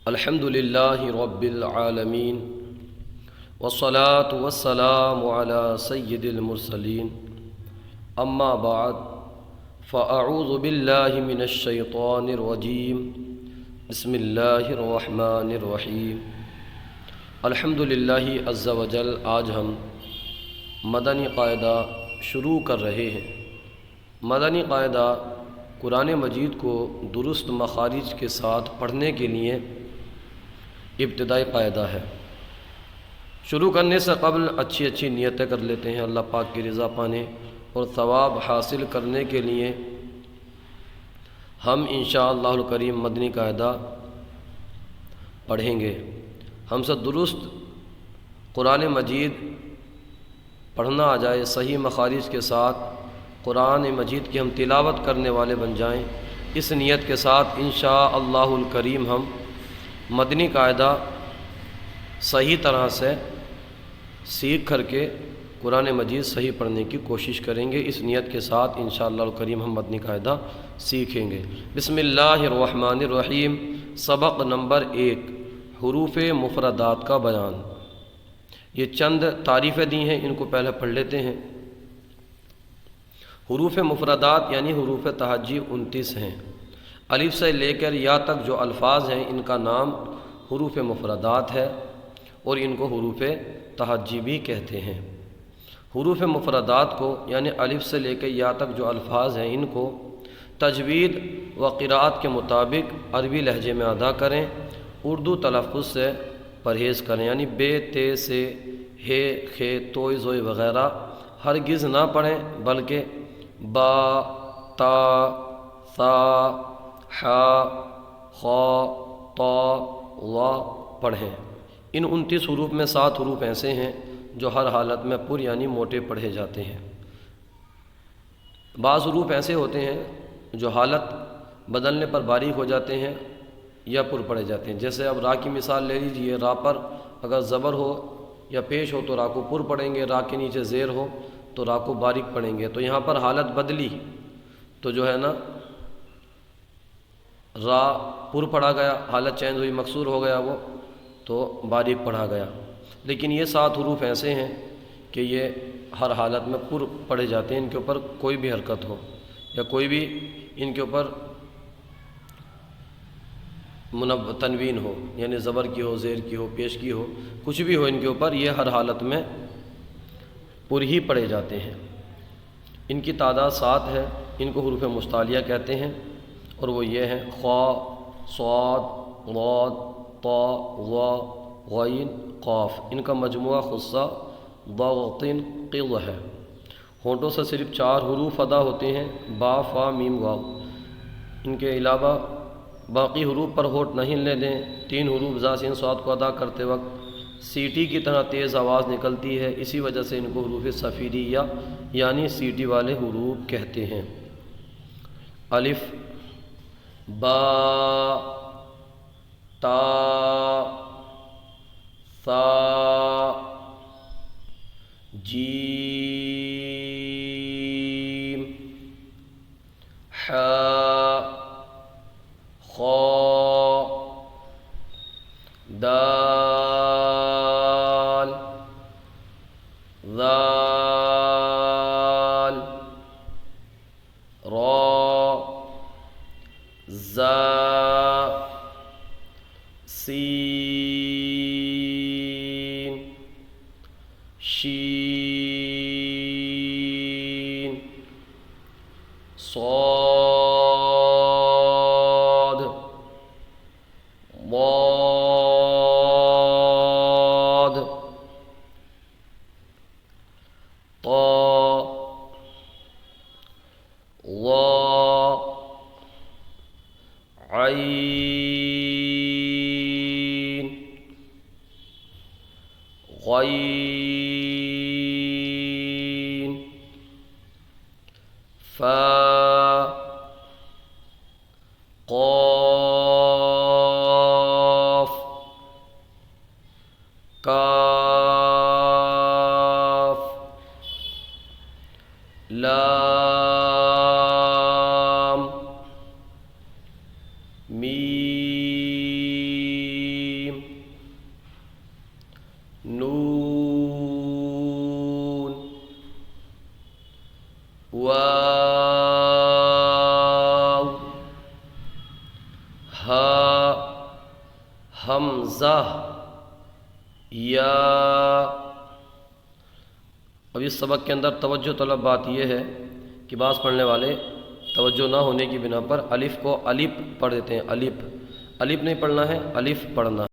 الحمد للہ رب العالمین والصلاة والسلام علی سید المرسلین اما بعد فاعوذ باللہ من الشیطان الرجیم بسم اللہ الرحمن الرحیم الحمد للہ عز وجل۔ آج ہم مدنی قاعدہ شروع کر رہے ہیں۔ مدنی قاعدہ قرآن مجید کو درست مخارج کے ساتھ پڑھنے کے لیے ابتدائی قاعدہ ہے۔ شروع کرنے سے قبل اچھی نیتیں کر لیتے ہیں اللہ پاک کی رضا پانے اور ثواب حاصل کرنے کے لیے۔ ہم انشاءاللہ الکریم مدنی قاعدہ پڑھیں گے۔ ہم سے درست قرآن مجید پڑھنا آ جائے، صحیح مخارج کے ساتھ قرآن مجید کی ہم تلاوت کرنے والے بن جائیں، اس نیت کے ساتھ انشاءاللہ الکریم ہم مدنی قاعدہ صحیح طرح سے سیکھ کر کے قرآن مجید صحیح پڑھنے کی کوشش کریں گے۔ اس نیت کے ساتھ انشاءاللہ الکریم ہم مدنی قاعدہ سیکھیں گے۔ بسم اللہ الرحمن الرحیم۔ سبق نمبر 1، حروف مفردات کا بیان۔ یہ چند تعریفیں دی ہیں، ان کو پہلے پڑھ لیتے ہیں۔ حروف مفردات یعنی حروف تہجی 29 ہیں۔ الف سے لے کر یا تک جو الفاظ ہیں ان کا نام حروف مفردات ہے اور ان کو حروف تہجی بھی کہتے ہیں۔ حروف مفردات کو یعنی الف سے لے کر یا تک جو الفاظ ہیں ان کو تجوید و قراءت کے مطابق عربی لہجے میں ادا کریں، اردو تلفظ سے پرہیز کریں، یعنی بے، تے، سے، ہے، خے، توئے، زوئے وغیرہ ہرگز نہ پڑھیں، بلکہ با، تا، ثا، حا، خا، طا، وا پڑھیں۔ ان 29 حروف میں 7 حروف ایسے ہیں جو ہر حالت میں پر یعنی موٹے پڑھے جاتے ہیں۔ بعض حروف ایسے ہوتے ہیں جو حالت بدلنے پر باریک ہو جاتے ہیں یا پر پڑھے جاتے ہیں۔ جیسے اب را کی مثال لے لیجئے، را پر اگر زبر ہو یا پیش ہو تو را کو پر پڑھیں گے، را کے نیچے زیر ہو تو را کو باریک پڑھیں گے۔ تو یہاں پر حالت بدلی تو جو ہے نا را پر پڑھا گیا، حالت چینج ہوئی، مکسور ہو گیا وہ تو باریک پڑھا گیا۔ لیکن یہ 7 حروف ایسے ہیں کہ یہ ہر حالت میں پر پڑھے جاتے ہیں، ان کے اوپر کوئی بھی حرکت ہو یا کوئی بھی ان کے اوپر تنوین ہو، یعنی زبر کی ہو، زیر کی ہو، پیش کی ہو، کچھ بھی ہو، ان کے اوپر یہ ہر حالت میں پر ہی پڑھے جاتے ہیں۔ ان کی تعداد 7 ہے۔ ان کو حروف مستعلیہ کہتے ہیں اور وہ یہ ہیں: خا، صاد، ضاد، طا، ظا، غین، قاف۔ ان کا مجموعہ خصہ ضغط قض ہے۔ ہونٹوں سے صرف 4 حروف ادا ہوتے ہیں: با، فا، میم، واو۔ ان کے علاوہ باقی حروف پر ہونٹ نہ ہلنے دیں۔ 3 حروف ذا، سین، صاد کو ادا کرتے وقت سیٹی کی طرح تیز آواز نکلتی ہے، اسی وجہ سے ان کو حروف صفیریہ یعنی سیٹی والے حروف کہتے ہیں۔ الف، با، تا، ثا، جیم، حا، خا، دال، ذال، را، زا، سین، شین، صاد، ضاد، طا، ظا، عین، غین، فا، قاف، کاف، لام، میم، واو، ہا حمزہ، یا۔ اب اس سبق کے اندر توجہ طلب بات یہ ہے کہ بعض پڑھنے والے توجہ نہ ہونے کی بنا پر الف کو الف پڑھ دیتے ہیں، الف نہیں پڑھنا ہے، الف پڑھنا ہے۔